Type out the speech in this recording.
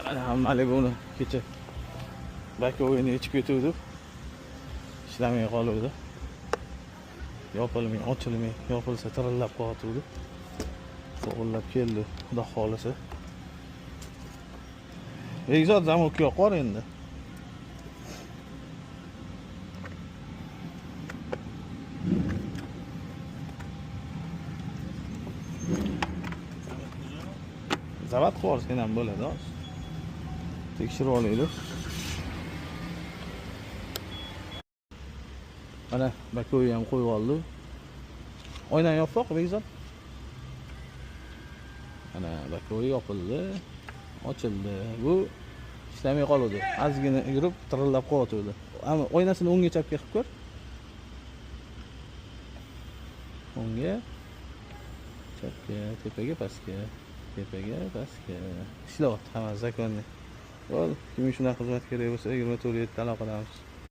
Hammalik buni kecha bakovini ichib ketuvdi. Ishlamay qoluvdi. Yopilmay, ochilmay, yopilsa tirillab qotuvdi. So'g'irlab keldi, xudo xolisa. Egzot zamok yo'q qor endi. Zavat qilsa ham bo'ladi, hozir. Tekshirib olaylik. Mana bakovi ham qo'yib oldi. Oyna yopiq, egzot. Mana bakovi yopildi, ochildi. Bu ishlamay qoldi. Ozgina yurib tirillab qotdi. Ammo oynasini o'ngga chapga qilib ko'r. O'ngga, chapga, tepaga, pastga, tepaga, pastga. Ishlayapti hamma zakonni. Bo'l, kim shunaqa xizmat kerak bo'lsa 24/7 aloqadamiz.